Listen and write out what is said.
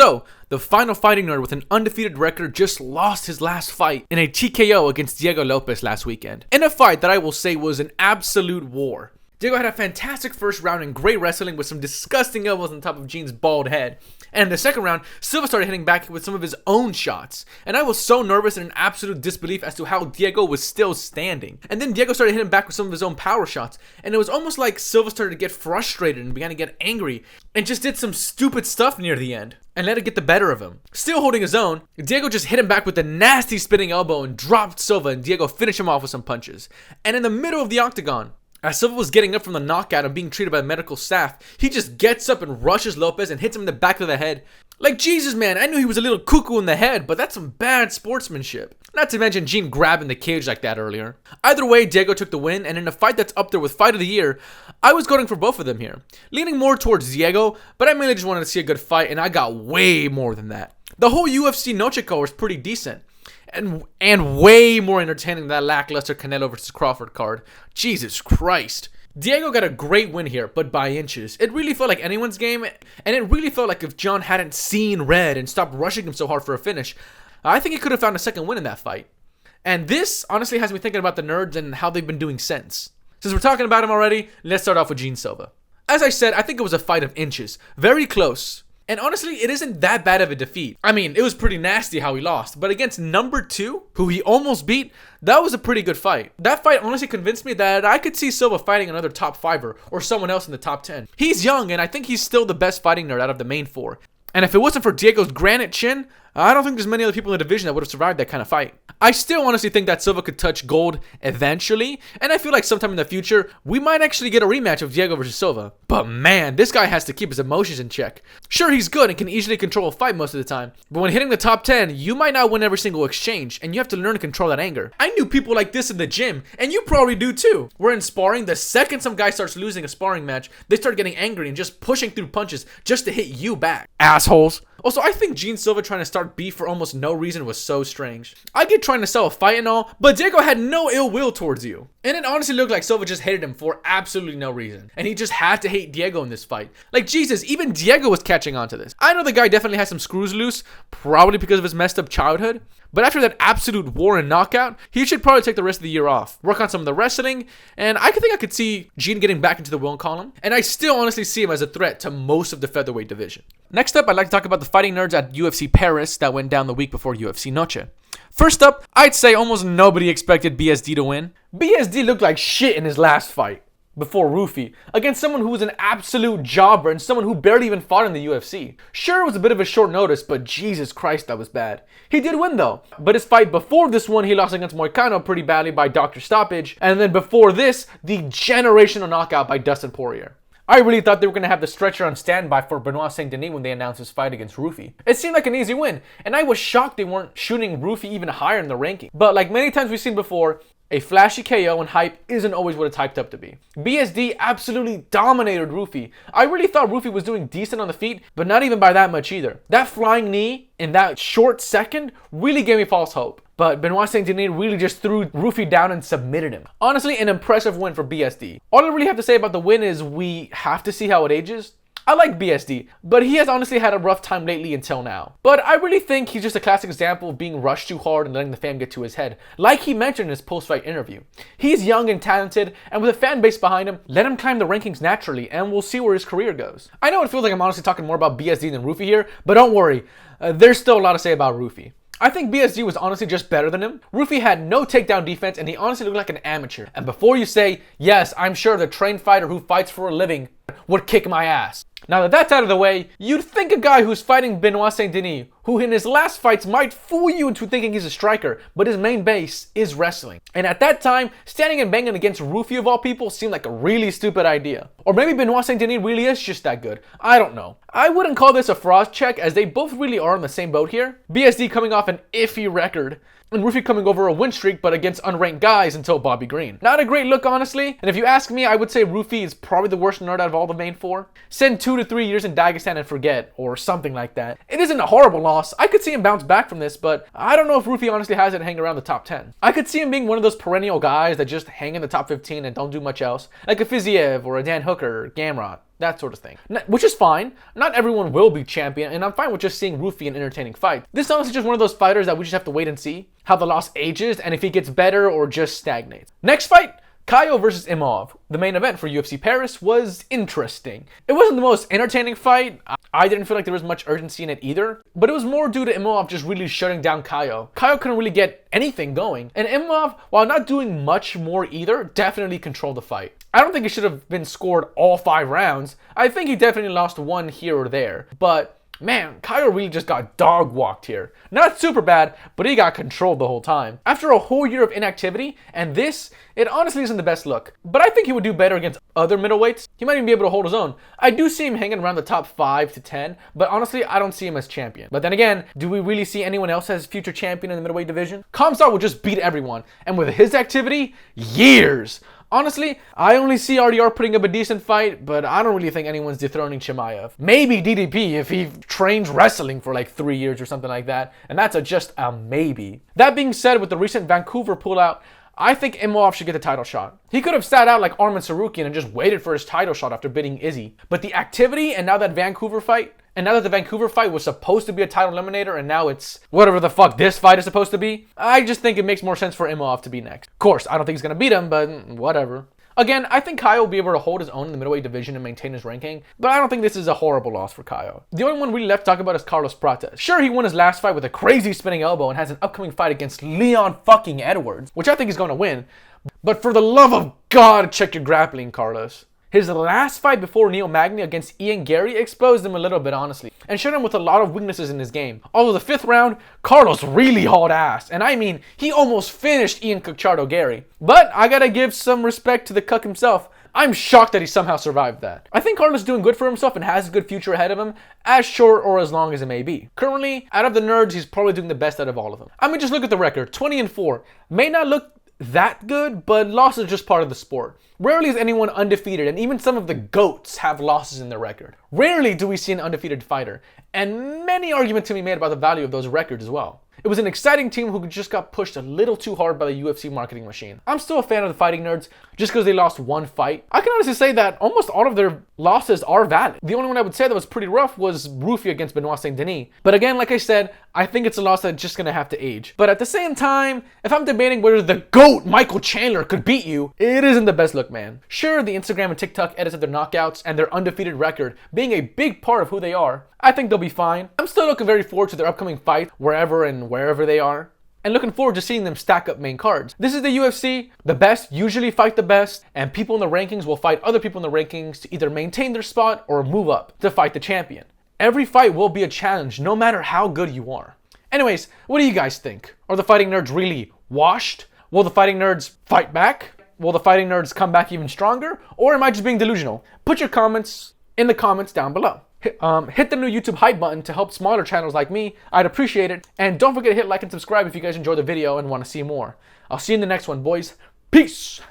So, the final fighting nerd with an undefeated record just lost his last fight in a TKO against Diego Lopes last weekend. In a fight that I will say was an absolute war. Diego had a fantastic first round and great wrestling with some disgusting elbows on top of Gene's bald head. And in the second round, Silva started hitting back with some of his own shots. And I was so nervous and in absolute disbelief as to how Diego was still standing. And then Diego started hitting back with some of his own power shots. And it was almost like Silva started to get frustrated and began to get angry. And just did some stupid stuff near the end. And let it get the better of him. Still holding his own, Diego just hit him back with a nasty spinning elbow and dropped Silva, and Diego finished him off with some punches. And in the middle of the octagon, as Silva was getting up from the knockout and being treated by the medical staff, he just gets up and rushes Lopes and hits him in the back of the head. Like, Jesus, man, I knew he was a little cuckoo in the head, but that's some bad sportsmanship. Not to mention Gene grabbing the cage like that earlier. Either way, Diego took the win, and in a fight that's up there with Fight of the Year, I was going for both of them here. Leaning more towards Diego, but I mainly just wanted to see a good fight, and I got way more than that. The whole UFC Noche card was pretty decent. And way more entertaining than that lackluster Canelo vs. Crawford card. Jesus Christ. Diego got a great win here, but by inches. It really felt like anyone's game, and it really felt like if John hadn't seen red and stopped rushing him so hard for a finish, I think he could have found a second win in that fight. And this honestly has me thinking about the nerds and how they've been doing since. Since we're talking about him already, let's start off with Gene Silva. As I said, I think it was a fight of inches. Very close. And honestly, it isn't that bad of a defeat. I mean, it was pretty nasty how he lost, but against number 2, who he almost beat, that was a pretty good fight. That fight honestly convinced me that I could see Silva fighting another top 5er or someone else in the top 10. He's young, and I think he's still the best fighting nerd out of the main 4. And if it wasn't for Diego's granite chin, I don't think there's many other people in the division that would have survived that kind of fight. I still honestly think that Silva could touch gold eventually, and I feel like sometime in the future, we might actually get a rematch of Diego versus Silva. But man, this guy has to keep his emotions in check. Sure, he's good and can easily control a fight most of the time, but when hitting the top 10, you might not win every single exchange, and you have to learn to control that anger. I knew people like this in the gym, and you probably do too. We're in sparring, the second some guy starts losing a sparring match, they start getting angry and just pushing through punches just to hit you back. Assholes. Also, I think Gene Silva trying to start beef for almost no reason was so strange. I get trying to sell a fight and all, but Diego had no ill will towards you. And it honestly looked like Silva just hated him for absolutely no reason. And he just had to hate Diego in this fight. Like, Jesus, even Diego was catching on to this. I know the guy definitely has some screws loose, probably because of his messed up childhood. But after that absolute war and knockout, he should probably take the rest of the year off, work on some of the wrestling, and I could see Gene getting back into the win column. And I still honestly see him as a threat to most of the featherweight division. Next up, I'd like to talk about the fighting nerds at UFC Paris that went down the week before UFC Noche. First up, I'd say almost nobody expected BSD to win. BSD looked like shit in his last fight before Rufi, against someone who was an absolute jobber and someone who barely even fought in the UFC. Sure, it was a bit of a short notice, but Jesus Christ, that was bad. He did win though, but his fight before this one, he lost against Moicano pretty badly by doctor stoppage, and then before this, the generational knockout by Dustin Poirier. I really thought they were going to have the stretcher on standby for Benoit Saint Denis when they announced his fight against Rufi. It seemed like an easy win, and I was shocked they weren't shooting Rufi even higher in the ranking. But like many times we've seen before, a flashy KO and hype isn't always what it's hyped up to be. BSD absolutely dominated Rufi. I really thought Rufi was doing decent on the feet, but not even by that much either. That flying knee in that short second really gave me false hope. But Benoit Saint Denis really just threw Rufi down and submitted him. Honestly, an impressive win for BSD. All I really have to say about the win is we have to see how it ages. I like BSD, but he has honestly had a rough time lately until now. But I really think he's just a classic example of being rushed too hard and letting the fam get to his head, like he mentioned in his post-fight interview. He's young and talented, and with a fan base behind him, let him climb the rankings naturally, and we'll see where his career goes. I know it feels like I'm honestly talking more about BSD than Rufi here, but don't worry, there's still a lot to say about Rufi. I think BSD was honestly just better than him. Rufi had no takedown defense, and he honestly looked like an amateur. And before you say, yes, I'm sure the trained fighter who fights for a living would kick my ass. Now that that's out of the way, you'd think a guy who's fighting Benoit Saint Denis, who in his last fights might fool you into thinking he's a striker, but his main base is wrestling. And at that time, standing and banging against Rufi of all people seemed like a really stupid idea. Or maybe Benoit Saint Denis really is just that good. I don't know. I wouldn't call this a fraud check, as they both really are in the same boat here. BSD coming off an iffy record, and Rufi coming over a win streak, but against unranked guys until Bobby Green. Not a great look, honestly, and if you ask me, I would say Rufi is probably the worst nerd out of all the main 4. Send 2 to 3 years in Dagestan and forget, or something like that. It isn't a horrible loss. I could see him bounce back from this, but I don't know if Rufi honestly has it to hang around the top 10. I could see him being one of those perennial guys that just hang in the top 15 and don't do much else, like a Fiziev or a Dan Hooker or Gamrot. that sort of thing. Which is fine. Not everyone will be champion, and I'm fine with just seeing Rufy an entertaining fight. This is honestly just one of those fighters that we just have to wait and see how the loss ages and if he gets better or just stagnates. Next fight, Caio versus Imov. The main event for UFC Paris was interesting. It wasn't the most entertaining fight. I didn't feel like there was much urgency in it either, but it was more due to Imov just really shutting down Caio. Caio couldn't really get anything going, and Imov, while not doing much more either, definitely controlled the fight. I don't think it should have been scored all 5 rounds. I think he definitely lost one here or there, but man, Caio really just got dog walked here. Not super bad, but he got controlled the whole time. After a whole year of inactivity, and this, it honestly isn't the best look. But I think he would do better against other middleweights. He might even be able to hold his own. I do see him hanging around the top 5 to 10, but honestly, I don't see him as champion. But then again, do we really see anyone else as future champion in the middleweight division? Khamzat will just beat everyone, and with his activity, years. Honestly, I only see RDR putting up a decent fight, but I don't really think anyone's dethroning Chimaev. Maybe DDP if he trains wrestling for like 3 years or something like that, and that's just a maybe. That being said, with the recent Vancouver pullout, I think Imov should get the title shot. He could have sat out like Arman Tsarukyan and just waited for his title shot after beating Izzy. But the activity and now that Vancouver fight, and now that the Vancouver fight was supposed to be a title eliminator and now it's whatever the fuck this fight is supposed to be, I just think it makes more sense for Imov to be next. Of course, I don't think he's going to beat him, but whatever. Again, I think Caio will be able to hold his own in the middleweight division and maintain his ranking, but I don't think this is a horrible loss for Caio. The only one really left to talk about is Carlos Prates. Sure, he won his last fight with a crazy spinning elbow and has an upcoming fight against Leon fucking Edwards, which I think he's going to win. But for the love of God, check your grappling, Carlos. His last fight before Neil Magny against Ian Gary exposed him a little bit, honestly, and showed him with a lot of weaknesses in his game. Although the 5th round, Carlos really hauled ass, and I mean, he almost finished Ian Cuchardo Gary. But I gotta give some respect to the Cuck himself. I'm shocked that he somehow survived that. I think Carlos is doing good for himself and has a good future ahead of him, as short or as long as it may be. Currently, out of the nerds, he's probably doing the best out of all of them. I mean, just look at the record, 20-4. May not look that good, but loss is just part of the sport. Rarely is anyone undefeated, and even some of the GOATs have losses in their record. Rarely do we see an undefeated fighter, and many arguments can be made about the value of those records as well. It was an exciting team who just got pushed a little too hard by the UFC marketing machine. I'm still a fan of the Fighting Nerds just because they lost one fight. I can honestly say that almost all of their losses are valid. The only one I would say that was pretty rough was Rufy against Benoit Saint Denis. But again, like I said, I think it's a loss that's just gonna have to age. But at the same time, if I'm debating whether the GOAT Michael Chandler could beat you, it isn't the best look, man. Sure, the Instagram and TikTok edits of their knockouts and their undefeated record being a big part of who they are, I think they'll be fine. I'm still looking very forward to their upcoming fight wherever and wherever they are, and looking forward to seeing them stack up main cards. This is the UFC. The best usually fight the best, and people in the rankings will fight other people in the rankings to either maintain their spot or move up to fight the champion. Every fight will be a challenge, no matter how good you are. Anyways, what do you guys think? Are the Fighting Nerds really washed? Will the Fighting Nerds fight back? Will the Fighting Nerds come back even stronger? Or am I just being delusional? Put your comments in the comments down below. Hit the new YouTube hype button to help smaller channels like me. I'd appreciate it. And don't forget to hit like and subscribe if you guys enjoyed the video and want to see more. I'll see you in the next one, boys. Peace!